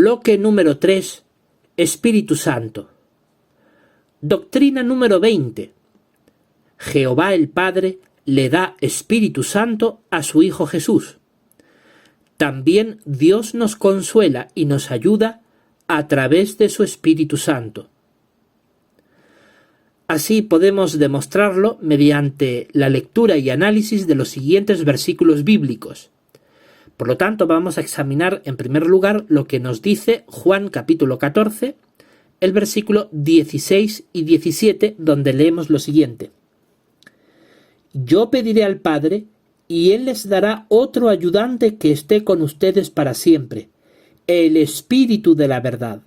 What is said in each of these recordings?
Bloque número 3. Espíritu Santo. Doctrina número 20. Jehová el Padre le da Espíritu Santo a su Hijo Jesús. También Dios nos consuela y nos ayuda a través de su Espíritu Santo. Así podemos demostrarlo mediante la lectura y análisis de los siguientes versículos bíblicos. Por lo tanto, vamos a examinar en primer lugar lo que nos dice Juan capítulo 14, el versículo 16 y 17, donde leemos lo siguiente. Yo pediré al Padre, y Él les dará otro ayudante que esté con ustedes para siempre, el Espíritu de la verdad,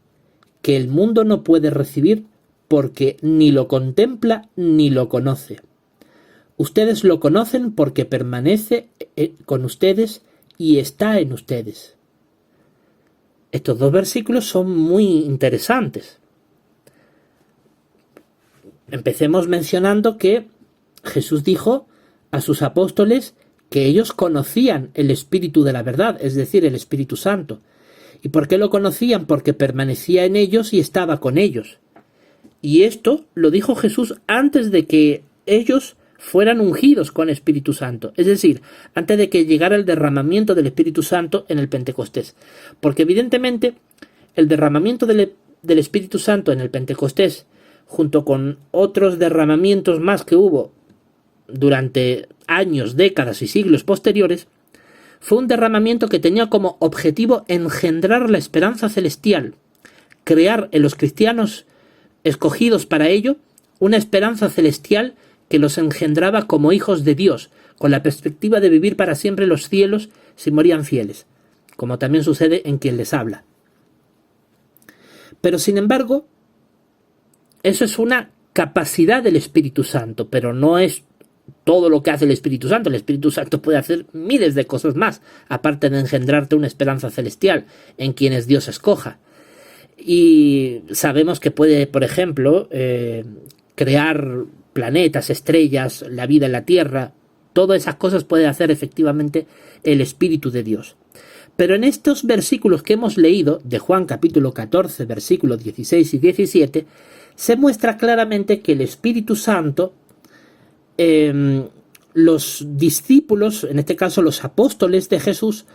que el mundo no puede recibir porque ni lo contempla ni lo conoce. Ustedes lo conocen porque permanece con ustedes y está en ustedes. Estos dos versículos son muy interesantes. Empecemos mencionando que Jesús dijo a sus apóstoles que ellos conocían el Espíritu de la verdad, es decir, el Espíritu Santo. ¿Y por qué lo conocían? Porque permanecía en ellos y estaba con ellos. Y esto lo dijo Jesús antes de que ellos fueran ungidos con Espíritu Santo, es decir, antes de que llegara el derramamiento del Espíritu Santo en el Pentecostés. Porque evidentemente el derramamiento del Espíritu Santo en el Pentecostés, junto con otros derramamientos más que hubo durante años, décadas y siglos posteriores, fue un derramamiento que tenía como objetivo engendrar la esperanza celestial, crear en los cristianos escogidos para ello una esperanza celestial que los engendraba como hijos de Dios, con la perspectiva de vivir para siempre en los cielos si morían fieles, como también sucede en quien les habla. Pero sin embargo, eso es una capacidad del Espíritu Santo, pero no es todo lo que hace el Espíritu Santo. El Espíritu Santo puede hacer miles de cosas más, aparte de engendrarte una esperanza celestial en quienes Dios escoja. Y sabemos que puede, por ejemplo, crear planetas, estrellas, la vida en la Tierra. Todas esas cosas puede hacer efectivamente el Espíritu de Dios. Pero en estos versículos que hemos leído, de Juan capítulo 14, versículos 16 y 17, se muestra claramente que el Espíritu Santo, los discípulos, en este caso los apóstoles de Jesús,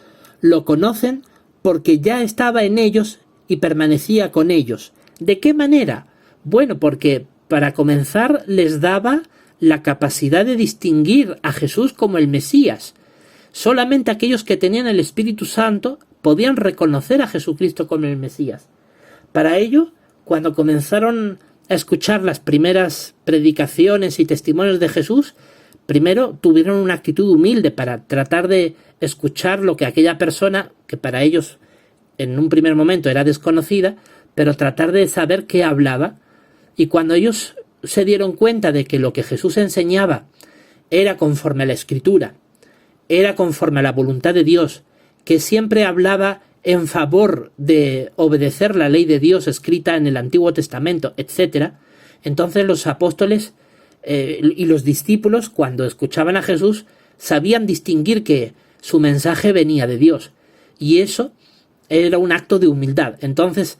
lo conocen porque ya estaba en ellos y permanecía con ellos. ¿De qué manera? Bueno, porque para comenzar les daba la capacidad de distinguir a Jesús como el Mesías. Solamente aquellos que tenían el Espíritu Santo podían reconocer a Jesucristo como el Mesías. Para ello, cuando comenzaron a escuchar las primeras predicaciones y testimonios de Jesús, primero tuvieron una actitud humilde para tratar de escuchar lo que aquella persona, que para ellos en un primer momento era desconocida, pero tratar de saber qué hablaba. Y cuando ellos se dieron cuenta de que lo que Jesús enseñaba era conforme a la Escritura, era conforme a la voluntad de Dios, que siempre hablaba en favor de obedecer la ley de Dios escrita en el Antiguo Testamento, etc., entonces los apóstoles y los discípulos, cuando escuchaban a Jesús, sabían distinguir que su mensaje venía de Dios. Y eso era un acto de humildad. Entonces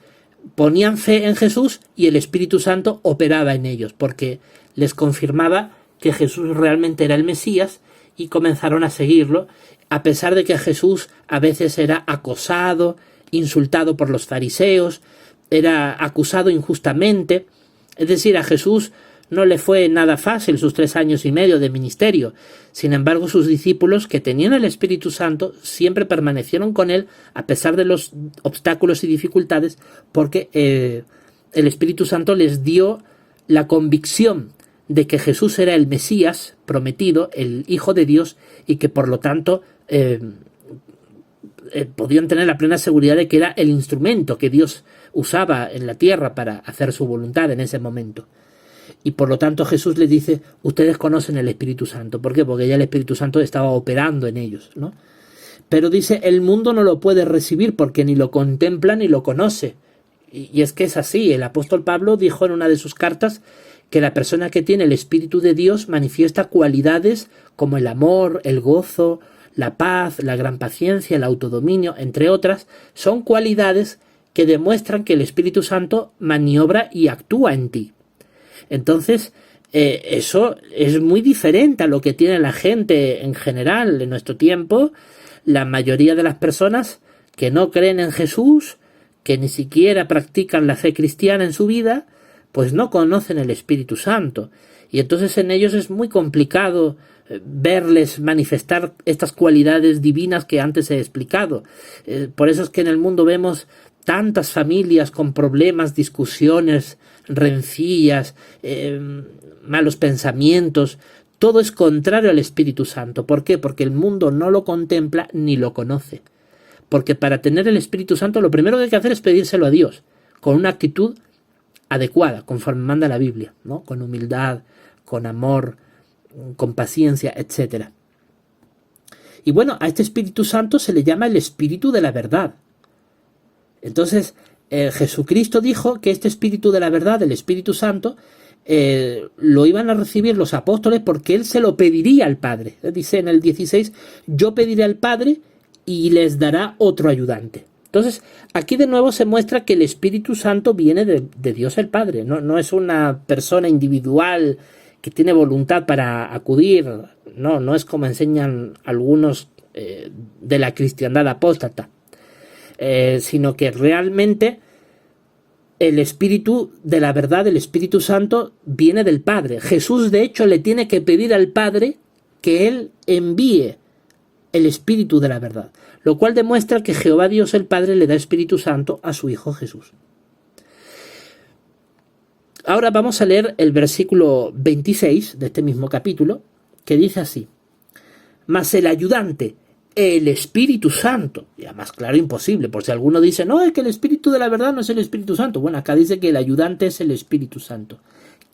ponían fe en Jesús y el Espíritu Santo operaba en ellos, porque les confirmaba que Jesús realmente era el Mesías, y comenzaron a seguirlo, a pesar de que Jesús a veces era acosado, insultado por los fariseos, era acusado injustamente. Es decir, a Jesús no le fue nada fácil sus 3 años y medio de ministerio. Sin embargo, sus discípulos, que tenían el Espíritu Santo, siempre permanecieron con él a pesar de los obstáculos y dificultades, porque el Espíritu Santo les dio la convicción de que Jesús era el Mesías prometido, el Hijo de Dios, y que por lo tanto podían tener la plena seguridad de que era el instrumento que Dios usaba en la tierra para hacer su voluntad en ese momento. Y por lo tanto Jesús les dice, ustedes conocen el Espíritu Santo. ¿Por qué? Porque ya el Espíritu Santo estaba operando en ellos, ¿no? Pero dice, el mundo no lo puede recibir porque ni lo contempla ni lo conoce. Y es que es así. El apóstol Pablo dijo en una de sus cartas que la persona que tiene el Espíritu de Dios manifiesta cualidades como el amor, el gozo, la paz, la gran paciencia, el autodominio, entre otras. Son cualidades que demuestran que el Espíritu Santo maniobra y actúa en ti. Entonces, eso es muy diferente a lo que tiene la gente en general en nuestro tiempo. La mayoría de las personas que no creen en Jesús, que ni siquiera practican la fe cristiana en su vida, pues no conocen el Espíritu Santo. Y entonces en ellos es muy complicado verles manifestar estas cualidades divinas que antes he explicado. Por eso es que en el mundo vemos tantas familias con problemas, discusiones, rencillas, malos pensamientos. Todo es contrario al Espíritu Santo. ¿Por qué? Porque el mundo no lo contempla ni lo conoce. Porque para tener el Espíritu Santo lo primero que hay que hacer es pedírselo a Dios, con una actitud adecuada, conforme manda la Biblia, ¿no? Con humildad, con amor, con paciencia, etc. Y bueno, a este Espíritu Santo se le llama el Espíritu de la verdad. Entonces, Jesucristo dijo que este Espíritu de la verdad, el Espíritu Santo, lo iban a recibir los apóstoles porque Él se lo pediría al Padre. Dice en el 16, yo pediré al Padre y les dará otro ayudante. Entonces, aquí de nuevo se muestra que el Espíritu Santo viene de Dios el Padre. No es una persona individual que tiene voluntad para acudir. No es como enseñan algunos de la cristiandad apóstata. Sino que realmente el Espíritu de la verdad, el Espíritu Santo, viene del Padre. Jesús, de hecho, le tiene que pedir al Padre que Él envíe el Espíritu de la verdad, lo cual demuestra que Jehová Dios el Padre le da Espíritu Santo a su Hijo Jesús. Ahora vamos a leer el versículo 26 de este mismo capítulo, que dice así: mas el ayudante, el Espíritu Santo, ya más claro imposible, por si alguno dice, no, es que el Espíritu de la verdad no es el Espíritu Santo. Bueno, acá dice que el ayudante es el Espíritu Santo,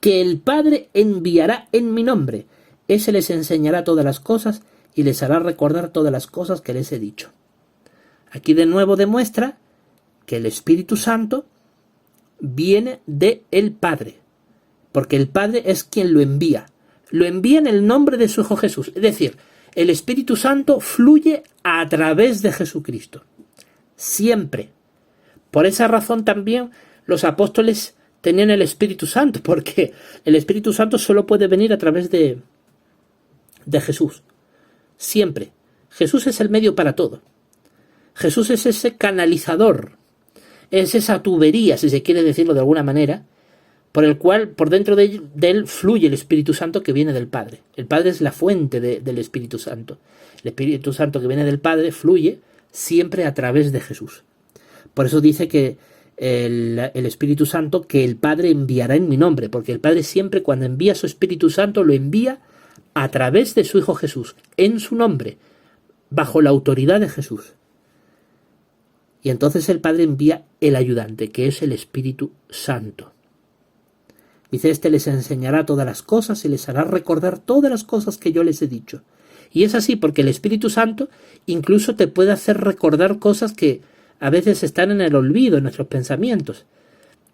que el Padre enviará en mi nombre, ese les enseñará todas las cosas y les hará recordar todas las cosas que les he dicho. Aquí de nuevo demuestra que el Espíritu Santo viene de el Padre, porque el Padre es quien lo envía en el nombre de su Hijo Jesús. Es decir, el Espíritu Santo fluye a través de Jesucristo, siempre. Por esa razón también los apóstoles tenían el Espíritu Santo, porque el Espíritu Santo solo puede venir a través de Jesús, siempre. Jesús es el medio para todo. Jesús es ese canalizador, es esa tubería, si se quiere decirlo de alguna manera, por el cual, por dentro de él fluye el Espíritu Santo que viene del Padre. El Padre es la fuente del Espíritu Santo. El Espíritu Santo que viene del Padre fluye siempre a través de Jesús. Por eso dice que el Espíritu Santo que el Padre enviará en mi nombre, porque el Padre siempre cuando envía su Espíritu Santo lo envía a través de su Hijo Jesús, en su nombre, bajo la autoridad de Jesús. Y entonces el Padre envía el ayudante, que es el Espíritu Santo. Dice, este les enseñará todas las cosas y les hará recordar todas las cosas que yo les he dicho. Y es así porque el Espíritu Santo incluso te puede hacer recordar cosas que a veces están en el olvido, en nuestros pensamientos.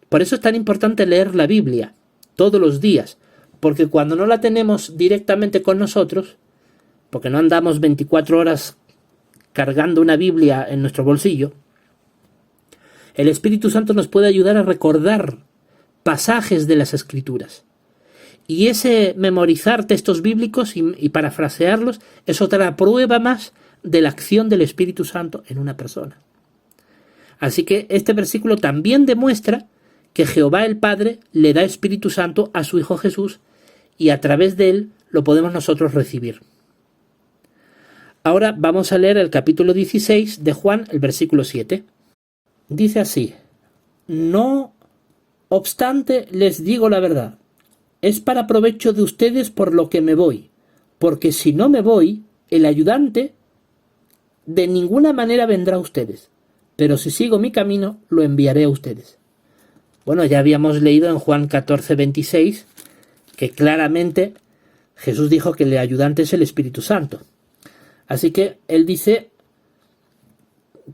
Por eso es tan importante leer la Biblia todos los días, porque cuando no la tenemos directamente con nosotros, porque no andamos 24 horas cargando una Biblia en nuestro bolsillo, el Espíritu Santo nos puede ayudar a recordar pasajes de las Escrituras. Y ese memorizar textos bíblicos y parafrasearlos es otra prueba más de la acción del Espíritu Santo en una persona. Así que este versículo también demuestra que Jehová el Padre le da Espíritu Santo a su Hijo Jesús y a través de él lo podemos nosotros recibir. Ahora vamos a leer el capítulo 16 de Juan, el versículo 7. Dice así: no obstante les digo la verdad, es para provecho de ustedes por lo que me voy, porque si no me voy, el ayudante de ninguna manera vendrá a ustedes, pero si sigo mi camino, lo enviaré a ustedes. Bueno, ya habíamos leído en Juan 14:26 que claramente Jesús dijo que el ayudante es el Espíritu Santo. Así que él dice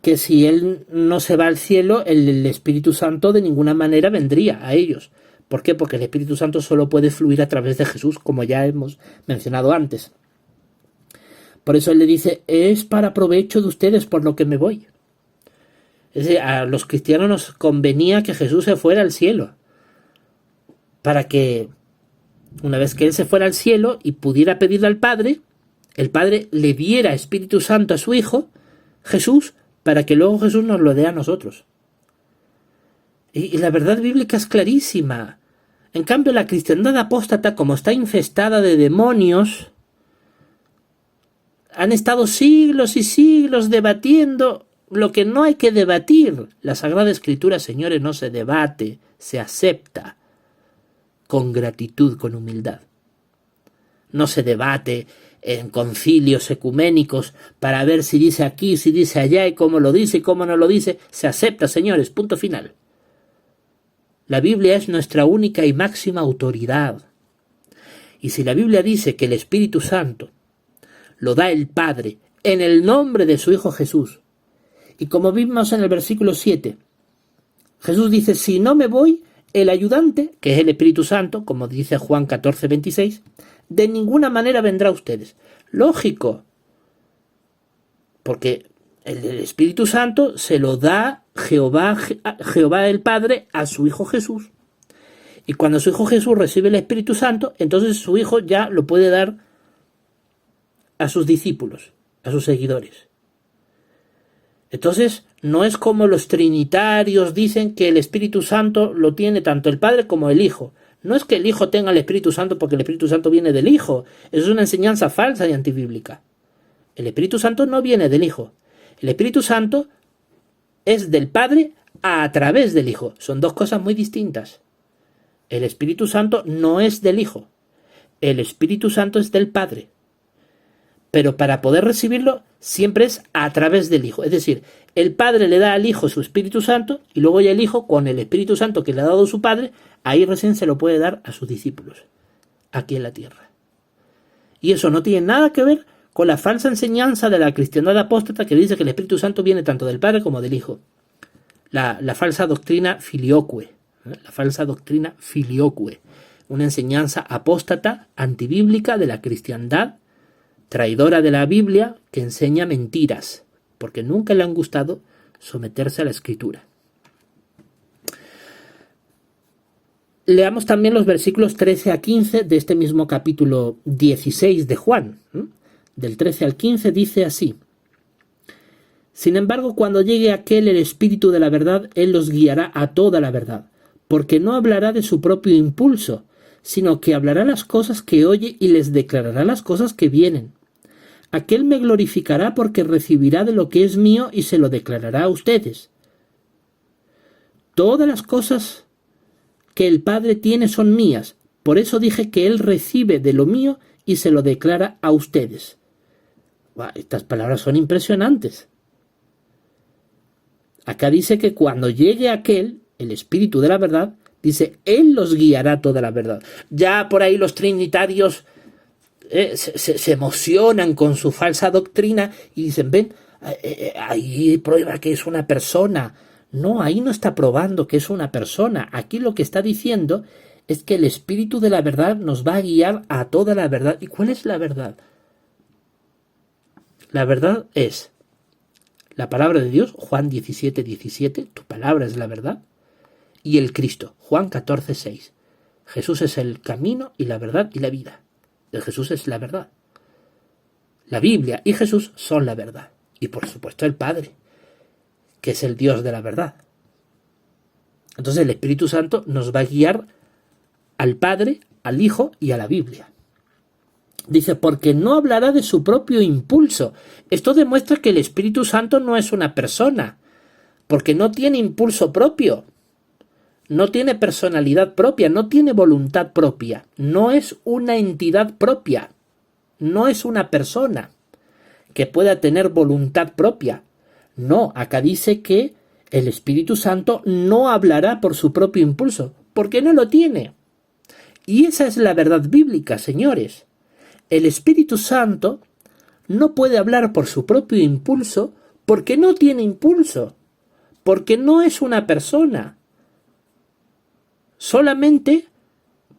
que si él no se va al cielo, el Espíritu Santo de ninguna manera vendría a ellos. ¿Por qué? Porque el Espíritu Santo solo puede fluir a través de Jesús, como ya hemos mencionado antes. Por eso él le dice, es para provecho de ustedes por lo que me voy. Es decir, a los cristianos nos convenía que Jesús se fuera al cielo, para que una vez que Él se fuera al cielo y pudiera pedirle al Padre, el Padre le diera Espíritu Santo a su Hijo, Jesús, para que luego Jesús nos lo dé a nosotros. Y la verdad bíblica es clarísima. En cambio, la cristiandad apóstata, como está infestada de demonios, han estado siglos y siglos debatiendo lo que no hay que debatir. La Sagrada Escritura, señores, no se debate, se acepta con gratitud, con humildad. No se debate en concilios ecuménicos para ver si dice aquí, si dice allá, y cómo lo dice y cómo no lo dice. Se acepta, señores, punto final. La Biblia es nuestra única y máxima autoridad. Y si la Biblia dice que el Espíritu Santo lo da el Padre en el nombre de su Hijo Jesús, y como vimos en el versículo 7, Jesús dice, si no me voy, el ayudante, que es el Espíritu Santo, como dice Juan 14:26, de ninguna manera vendrá a ustedes. Lógico, porque el Espíritu Santo se lo da Jehová el Padre a su Hijo Jesús. Y cuando su Hijo Jesús recibe el Espíritu Santo, entonces su Hijo ya lo puede dar a sus discípulos, a sus seguidores. Entonces, no es como los trinitarios dicen que el Espíritu Santo lo tiene tanto el Padre como el Hijo. No es que el Hijo tenga el Espíritu Santo porque el Espíritu Santo viene del Hijo. Eso es una enseñanza falsa y antibíblica. El Espíritu Santo no viene del Hijo. El Espíritu Santo es del Padre a través del Hijo. Son dos cosas muy distintas. El Espíritu Santo no es del Hijo. El Espíritu Santo es del Padre. Pero para poder recibirlo siempre es a través del Hijo. Es decir, el Padre le da al Hijo su Espíritu Santo y luego ya el Hijo, con el Espíritu Santo que le ha dado su Padre, ahí recién se lo puede dar a sus discípulos, aquí en la tierra. Y eso no tiene nada que ver con la falsa enseñanza de la cristiandad apóstata que dice que el Espíritu Santo viene tanto del Padre como del Hijo. La falsa doctrina filioque. La falsa doctrina filioque. Una enseñanza apóstata, antibíblica de la cristiandad, traidora de la Biblia, que enseña mentiras, porque nunca le han gustado someterse a la Escritura. Leamos también los versículos 13 a 15 de este mismo capítulo 16 de Juan. Del 13 al 15 dice así: Sin embargo, cuando llegue aquel el Espíritu de la verdad, Él los guiará a toda la verdad, porque no hablará de su propio impulso, sino que hablará las cosas que oye y les declarará las cosas que vienen. Aquel me glorificará porque recibirá de lo que es mío y se lo declarará a ustedes. Todas las cosas que el Padre tiene son mías, por eso dije que Él recibe de lo mío y se lo declara a ustedes. Estas palabras son impresionantes. Acá dice que cuando llegue aquel, el Espíritu de la verdad, dice, Él los guiará toda la verdad. Ya por ahí los trinitarios se emocionan con su falsa doctrina y dicen, ven, ahí prueba que es una persona. No, ahí no está probando que es una persona. Aquí lo que está diciendo es que el Espíritu de la verdad nos va a guiar a toda la verdad. ¿Y cuál es la verdad? La verdad es la palabra de Dios, Juan 17:17, tu palabra es la verdad, y el Cristo, Juan 14:6. Jesús es el camino y la verdad y la vida. El Jesús es la verdad. La Biblia y Jesús son la verdad. Y por supuesto el Padre, que es el Dios de la verdad. Entonces el Espíritu Santo nos va a guiar al Padre, al Hijo y a la Biblia. Dice, porque no hablará de su propio impulso. Esto demuestra que el Espíritu Santo no es una persona, porque no tiene impulso propio, no tiene personalidad propia, no tiene voluntad propia, no es una entidad propia, no es una persona que pueda tener voluntad propia. No, acá dice que el Espíritu Santo no hablará por su propio impulso, porque no lo tiene. Y esa es la verdad bíblica, señores. El Espíritu Santo no puede hablar por su propio impulso porque no tiene impulso, porque no es una persona. Solamente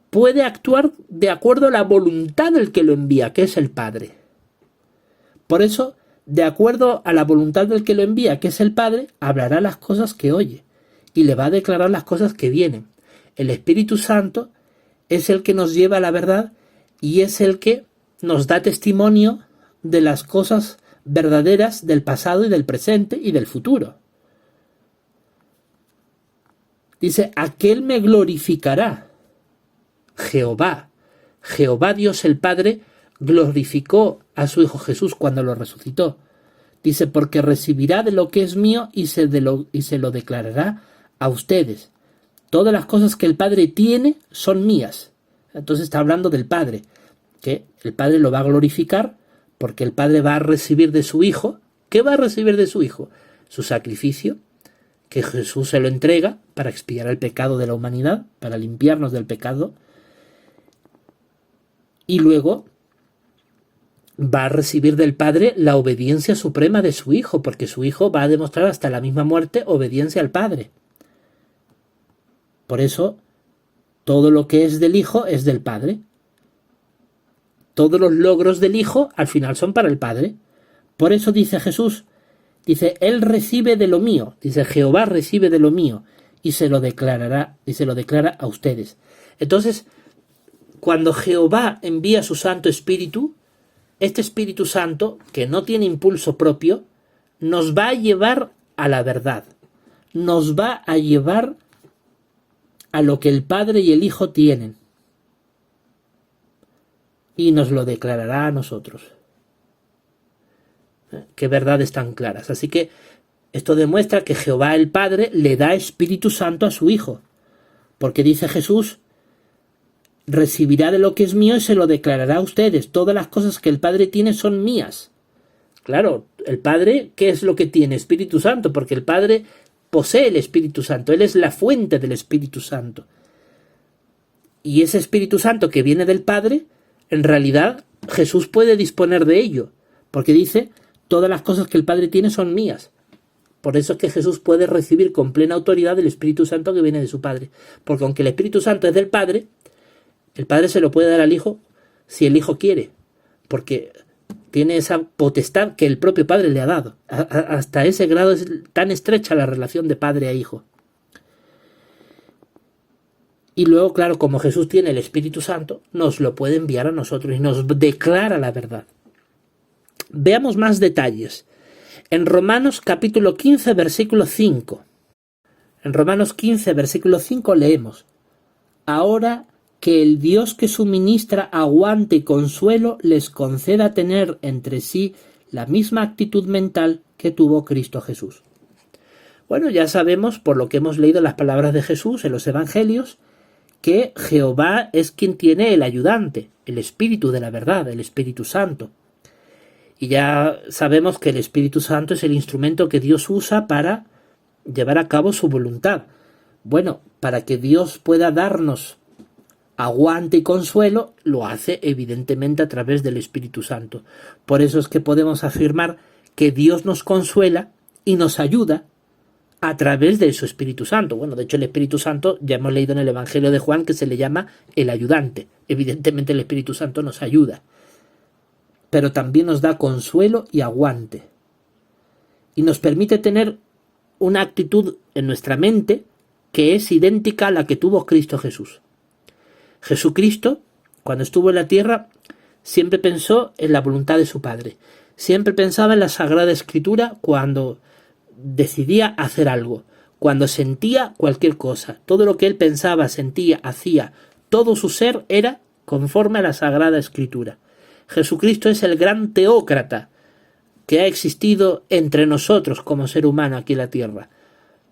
puede actuar de acuerdo a la voluntad del que lo envía, que es el Padre. Por eso de acuerdo a la voluntad del que lo envía, que es el Padre, hablará las cosas que oye y le va a declarar las cosas que vienen. El Espíritu Santo es el que nos lleva a la verdad y es el que nos da testimonio de las cosas verdaderas del pasado y del presente y del futuro. Dice, aquel me glorificará. Jehová Dios el Padre glorificó a su Hijo Jesús cuando lo resucitó. Dice, porque recibirá de lo que es mío y se lo declarará a ustedes. Todas las cosas que el Padre tiene son mías. Entonces está hablando del Padre, que el Padre lo va a glorificar porque el Padre va a recibir de su Hijo. ¿Qué va a recibir de su Hijo? Su sacrificio, que Jesús se lo entrega para expiar el pecado de la humanidad, para limpiarnos del pecado. Y luego va a recibir del Padre la obediencia suprema de su Hijo, porque su Hijo va a demostrar hasta la misma muerte obediencia al Padre. Por eso, todo lo que es del Hijo es del Padre. Todos los logros del Hijo al final son para el Padre. Por eso dice Jesús, dice, Él recibe de lo mío, dice, Jehová recibe de lo mío y se lo declarará, y se lo declara a ustedes. Entonces, cuando Jehová envía su Santo Espíritu, este Espíritu Santo, que no tiene impulso propio, nos va a llevar a la verdad, nos va a llevar a lo que el Padre y el Hijo tienen y nos lo declarará a nosotros. Qué verdades tan claras. Así que esto demuestra que Jehová el Padre le da Espíritu Santo a su Hijo, porque dice Jesús, recibirá de lo que es mío y se lo declarará a ustedes. Todas las cosas que el Padre tiene son mías. Claro, el Padre, ¿qué es lo que tiene? Espíritu Santo, porque el Padre posee el Espíritu Santo, Él es la fuente del Espíritu Santo. Y ese Espíritu Santo que viene del Padre, en realidad Jesús puede disponer de ello, porque dice, todas las cosas que el Padre tiene son mías. Por eso es que Jesús puede recibir con plena autoridad el Espíritu Santo que viene de su Padre, porque aunque el Espíritu Santo es del Padre, el Padre se lo puede dar al Hijo si el Hijo quiere, porque tiene esa potestad que el propio Padre le ha dado. Hasta ese grado es tan estrecha la relación de Padre a Hijo. Y luego, claro, como Jesús tiene el Espíritu Santo, nos lo puede enviar a nosotros y nos declara la verdad. Veamos más detalles. En Romanos capítulo 15, versículo 5. En Romanos 15, versículo 5 leemos, ahora que el Dios que suministra aguante y consuelo les conceda tener entre sí la misma actitud mental que tuvo Cristo Jesús. Bueno, ya sabemos, por lo que hemos leído las palabras de Jesús en los Evangelios, que Jehová es quien tiene el ayudante, el Espíritu de la verdad, el Espíritu Santo. Y ya sabemos que el Espíritu Santo es el instrumento que Dios usa para llevar a cabo su voluntad. Bueno, para que Dios pueda darnos aguante y consuelo, lo hace evidentemente a través del Espíritu Santo. Por eso es que podemos afirmar que Dios nos consuela y nos ayuda a través de su Espíritu Santo. Bueno, de hecho el Espíritu Santo ya hemos leído en el Evangelio de Juan que se le llama el ayudante. Evidentemente el Espíritu Santo nos ayuda, pero también nos da consuelo y aguante. Y nos permite tener una actitud en nuestra mente que es idéntica a la que tuvo Cristo Jesús. Jesucristo, cuando estuvo en la tierra, siempre pensó en la voluntad de su Padre. Siempre pensaba en la Sagrada Escritura cuando decidía hacer algo, cuando sentía cualquier cosa. Todo lo que él pensaba, sentía, hacía, todo su ser era conforme a la Sagrada Escritura. Jesucristo es el gran teócrata que ha existido entre nosotros como ser humano aquí en la tierra.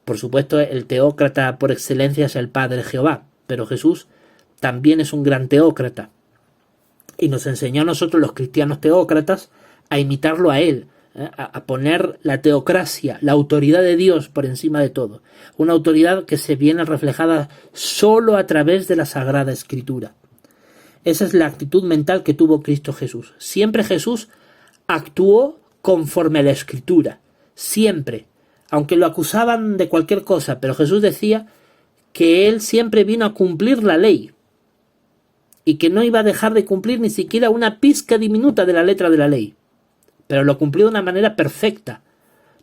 Por supuesto, el teócrata por excelencia es el Padre Jehová, pero Jesús también es un gran teócrata. Y nos enseñó a nosotros los cristianos teócratas a imitarlo a él, a poner la teocracia, la autoridad de Dios por encima de todo. Una autoridad que se viene reflejada solo a través de la Sagrada Escritura. Esa es la actitud mental que tuvo Cristo Jesús. Siempre Jesús actuó conforme a la Escritura. Siempre. Aunque lo acusaban de cualquier cosa, pero Jesús decía que él siempre vino a cumplir la ley y que no iba a dejar de cumplir ni siquiera una pizca diminuta de la letra de la ley. pero lo cumplió de una manera perfecta,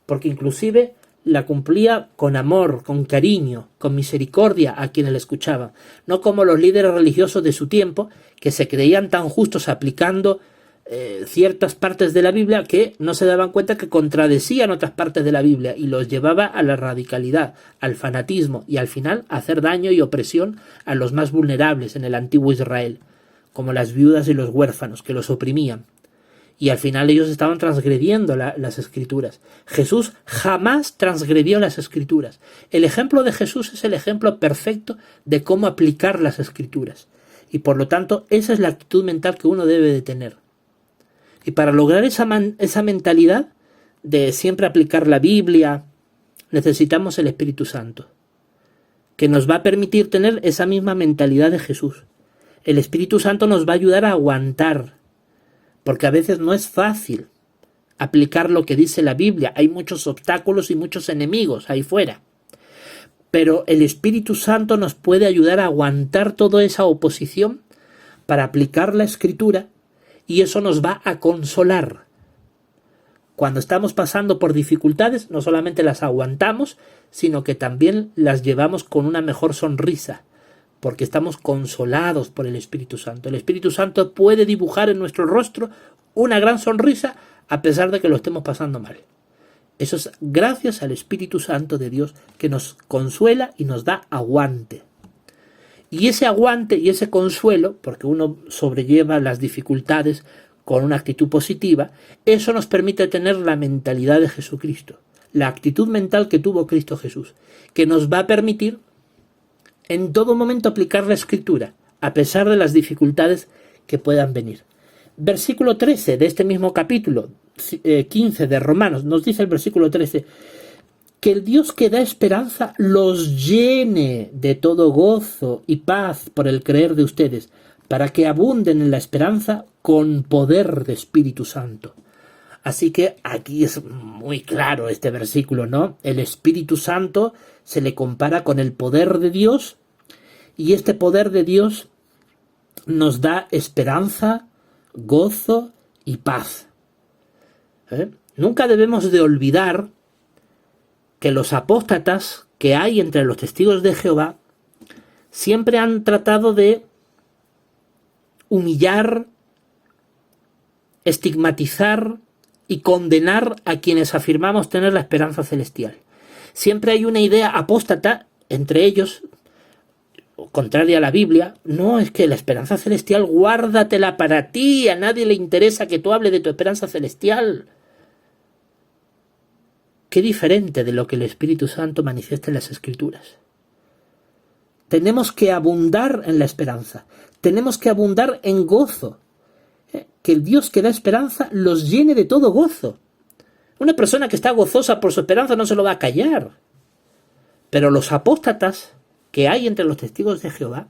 porque inclusive la cumplía con amor, con cariño, con misericordia a quienes le escuchaban, no como los líderes religiosos de su tiempo, que se creían tan justos aplicando ciertas partes de la Biblia que no se daban cuenta que contradecían otras partes de la Biblia y los llevaba a la radicalidad, al fanatismo y al final a hacer daño y opresión a los más vulnerables en el antiguo Israel, como las viudas y los huérfanos, que los oprimían. Y al final ellos estaban transgrediendo las Escrituras. Jesús jamás transgredió las Escrituras. El ejemplo de Jesús es el ejemplo perfecto de cómo aplicar las Escrituras. Y por lo tanto, esa es la actitud mental que uno debe de tener. Y para lograr esa mentalidad de siempre aplicar la Biblia, necesitamos el Espíritu Santo, que nos va a permitir tener esa misma mentalidad de Jesús. El Espíritu Santo nos va a ayudar a aguantar, porque a veces no es fácil aplicar lo que dice la Biblia. Hay muchos obstáculos y muchos enemigos ahí fuera. Pero el Espíritu Santo nos puede ayudar a aguantar toda esa oposición para aplicar la Escritura, y eso nos va a consolar. Cuando estamos pasando por dificultades, no solamente las aguantamos, sino que también las llevamos con una mejor sonrisa, porque estamos consolados por el Espíritu Santo. El Espíritu Santo puede dibujar en nuestro rostro una gran sonrisa a pesar de que lo estemos pasando mal. Eso es gracias al Espíritu Santo de Dios, que nos consuela y nos da aguante. Y ese aguante y ese consuelo, porque uno sobrelleva las dificultades con una actitud positiva, eso nos permite tener la mentalidad de Jesucristo, la actitud mental que tuvo Cristo Jesús, que nos va a permitir en todo momento aplicar la Escritura, a pesar de las dificultades que puedan venir. Versículo 13 de este mismo capítulo 15 de Romanos, nos dice el versículo 13, que el Dios que da esperanza los llene de todo gozo y paz por el creer de ustedes, para que abunden en la esperanza con poder de Espíritu Santo. Así que aquí es muy claro este versículo, ¿no? El Espíritu Santo se le compara con el poder de Dios, y este poder de Dios nos da esperanza, gozo y paz. Nunca debemos de olvidar que los apóstatas que hay entre los testigos de Jehová siempre han tratado de humillar, estigmatizar y condenar a quienes afirmamos tener la esperanza celestial. Siempre hay una idea apóstata entre ellos, contraria a la Biblia. No, es que la esperanza celestial guárdatela para ti, a nadie le interesa que tú hables de tu esperanza celestial. Qué diferente de lo que el Espíritu Santo manifiesta en las Escrituras. Tenemos que abundar en la esperanza, tenemos que abundar en gozo. Que el Dios que da esperanza los llene de todo gozo. Una persona que está gozosa por su esperanza no se lo va a callar. Pero los apóstatas que hay entre los testigos de Jehová,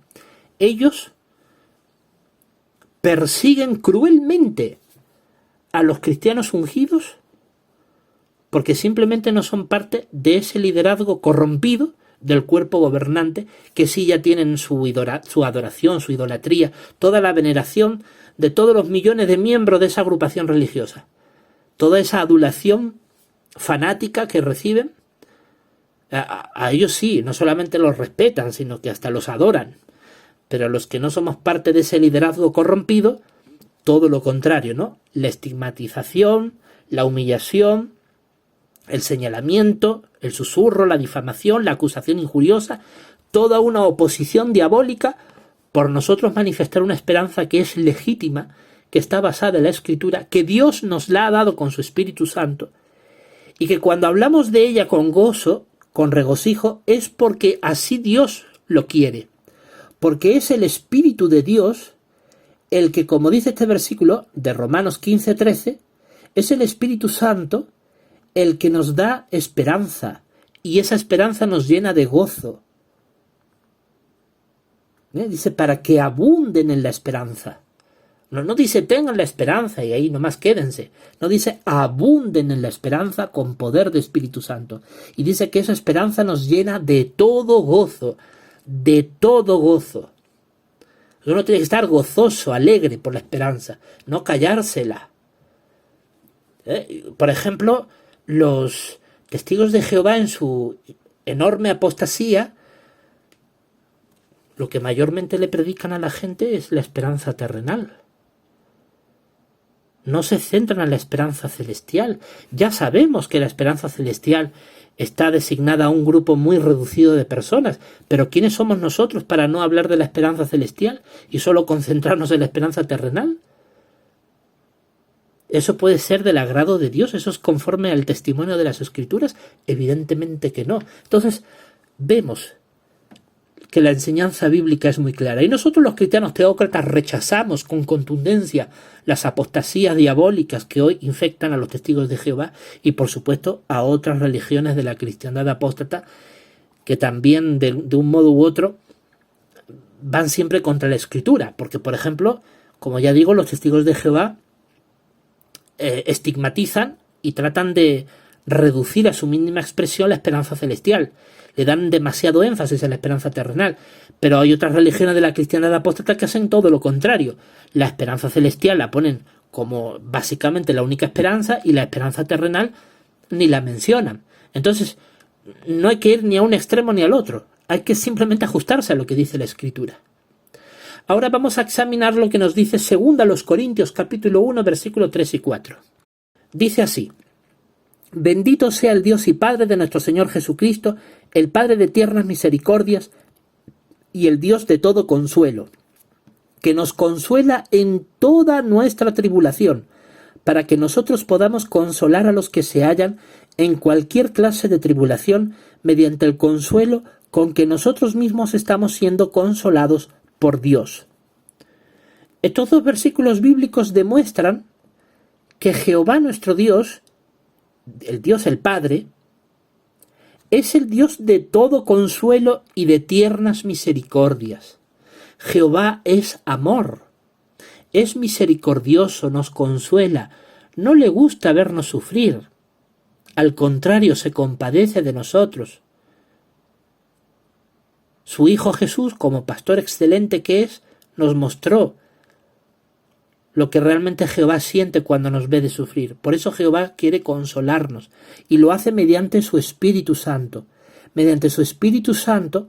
ellos persiguen cruelmente a los cristianos ungidos porque simplemente no son parte de ese liderazgo corrompido del cuerpo gobernante, que sí ya tienen su adoración, su idolatría, toda la veneración de todos los millones de miembros de esa agrupación religiosa. Toda esa adulación fanática que reciben, a ellos sí, no solamente los respetan, sino que hasta los adoran. Pero a los que no somos parte de ese liderazgo corrompido, todo lo contrario, ¿no? La estigmatización, la humillación, el señalamiento, el susurro, la difamación, la acusación injuriosa, toda una oposición diabólica por nosotros manifestar una esperanza que es legítima, que está basada en la Escritura, que Dios nos la ha dado con su Espíritu Santo, y que cuando hablamos de ella con gozo, con regocijo, es porque así Dios lo quiere, porque es el Espíritu de Dios el que, como dice este versículo de Romanos 15:13, es el Espíritu Santo el que nos da esperanza, y esa esperanza nos llena de gozo. Dice, para que abunden en la esperanza. No dice tengan la esperanza y ahí nomás quédense. No, dice abunden en la esperanza con poder de Espíritu Santo. Y dice que esa esperanza nos llena de todo gozo. De todo gozo. Uno tiene que estar gozoso, alegre por la esperanza, no callársela. Por ejemplo, los testigos de Jehová en su enorme apostasía, lo que mayormente le predican a la gente es la esperanza terrenal. No se centran en la esperanza celestial. Ya sabemos que la esperanza celestial está designada a un grupo muy reducido de personas, pero ¿quiénes somos nosotros para no hablar de la esperanza celestial y solo concentrarnos en la esperanza terrenal? ¿Eso puede ser del agrado de Dios? ¿Eso es conforme al testimonio de las Escrituras? Evidentemente que no. Entonces, vemos que la enseñanza bíblica es muy clara. Y nosotros los cristianos teócratas rechazamos con contundencia las apostasías diabólicas que hoy infectan a los testigos de Jehová y, por supuesto, a otras religiones de la cristiandad apóstata que también, de un modo u otro, van siempre contra la Escritura. Porque, por ejemplo, como ya digo, los testigos de Jehová estigmatizan y tratan de reducir a su mínima expresión la esperanza celestial. Le dan demasiado énfasis a la esperanza terrenal. Pero hay otras religiones de la cristiandad apóstata que hacen todo lo contrario. La esperanza celestial la ponen como básicamente la única esperanza y la esperanza terrenal ni la mencionan. Entonces, no hay que ir ni a un extremo ni al otro. Hay que simplemente ajustarse a lo que dice la Escritura. Ahora vamos a examinar lo que nos dice 2 Corintios capítulo 1, versículo 3 y 4. Dice así: Bendito sea el Dios y Padre de nuestro Señor Jesucristo, el Padre de tiernas misericordias y el Dios de todo consuelo, que nos consuela en toda nuestra tribulación, para que nosotros podamos consolar a los que se hallan en cualquier clase de tribulación, mediante el consuelo con que nosotros mismos estamos siendo consolados por Dios. Estos dos versículos bíblicos demuestran que Jehová nuestro Dios, el Dios el Padre, es el Dios de todo consuelo y de tiernas misericordias. Jehová es amor, es misericordioso, nos consuela, no le gusta vernos sufrir. Al contrario, se compadece de nosotros. Su Hijo Jesús, como pastor excelente que es, nos mostró lo que realmente Jehová siente cuando nos ve de sufrir. Por eso Jehová quiere consolarnos y lo hace mediante su Espíritu Santo. Mediante su Espíritu Santo,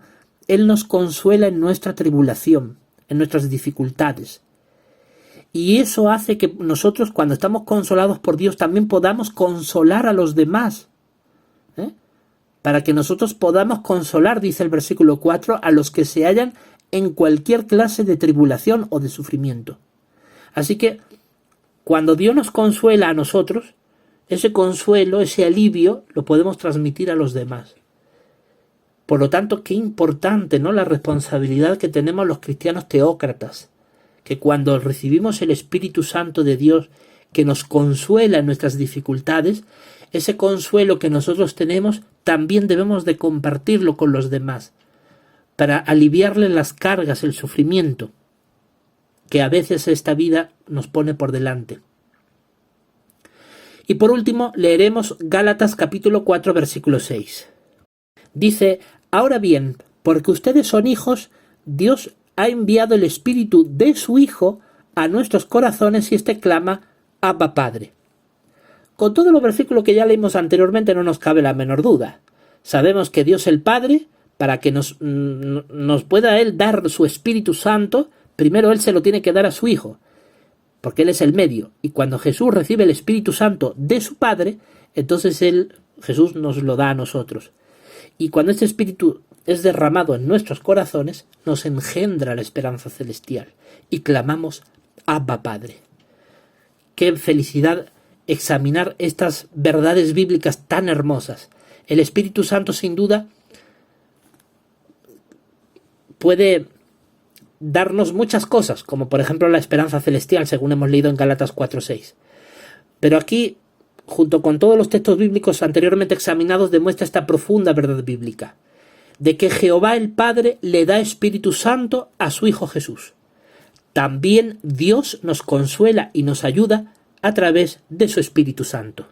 Él nos consuela en nuestra tribulación, en nuestras dificultades. Y eso hace que nosotros, cuando estamos consolados por Dios, también podamos consolar a los demás. Para que nosotros podamos consolar, dice el versículo 4, a los que se hallan en cualquier clase de tribulación o de sufrimiento. Así que, cuando Dios nos consuela a nosotros, ese consuelo, ese alivio, lo podemos transmitir a los demás. Por lo tanto, qué importante, ¿no?, la responsabilidad que tenemos los cristianos teócratas, que cuando recibimos el Espíritu Santo de Dios, que nos consuela en nuestras dificultades, ese consuelo que nosotros tenemos también debemos de compartirlo con los demás, para aliviarle las cargas, el sufrimiento que a veces esta vida nos pone por delante. Y por último, leeremos Gálatas capítulo 4, versículo 6. Dice: Ahora bien, porque ustedes son hijos, Dios ha enviado el Espíritu de su Hijo a nuestros corazones y éste clama: Abba, Padre. Con todos los versículos que ya leímos anteriormente no nos cabe la menor duda. Sabemos que Dios el Padre, para que nos pueda Él dar su Espíritu Santo, primero Él se lo tiene que dar a su Hijo, porque Él es el medio. Y cuando Jesús recibe el Espíritu Santo de su Padre, entonces Jesús nos lo da a nosotros. Y cuando este Espíritu es derramado en nuestros corazones, nos engendra la esperanza celestial y clamamos: Abba, Padre. ¡Qué felicidad examinar estas verdades bíblicas tan hermosas! El Espíritu Santo, sin duda, puede darnos muchas cosas, como por ejemplo la esperanza celestial, según hemos leído en Gálatas 4:6. Pero aquí, junto con todos los textos bíblicos anteriormente examinados, demuestra esta profunda verdad bíblica, de que Jehová el Padre le da Espíritu Santo a su Hijo Jesús. También Dios nos consuela y nos ayuda a través de su Espíritu Santo.